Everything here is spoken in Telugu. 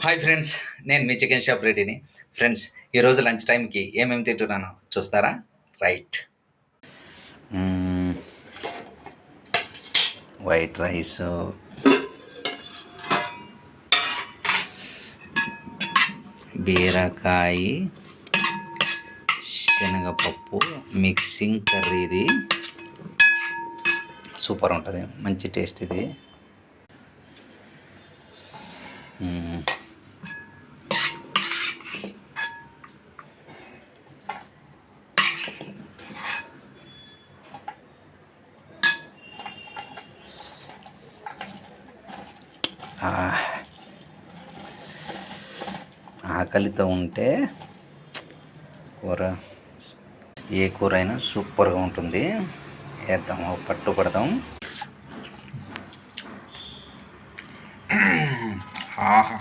హాయ్ ఫ్రెండ్స్, నేను మీ చికెన్ షాప్ రెడీని. ఫ్రెండ్స్, ఈరోజు లంచ్ టైంకి ఏమేమి తింటున్నానో చూస్తారా? రైట్. వైట్ రైస్, బీరకాయ, శనగపప్పు మిక్సింగ్ కర్రీ. ఇది సూపర్ ఉంటుంది, మంచి టేస్ట్ ఇది. ఆకలితో ఉంటే కూర, ఏ కూర అయినా సూపర్గా ఉంటుంది. వేద్దాం, పట్టు పడదాం. ఆహా,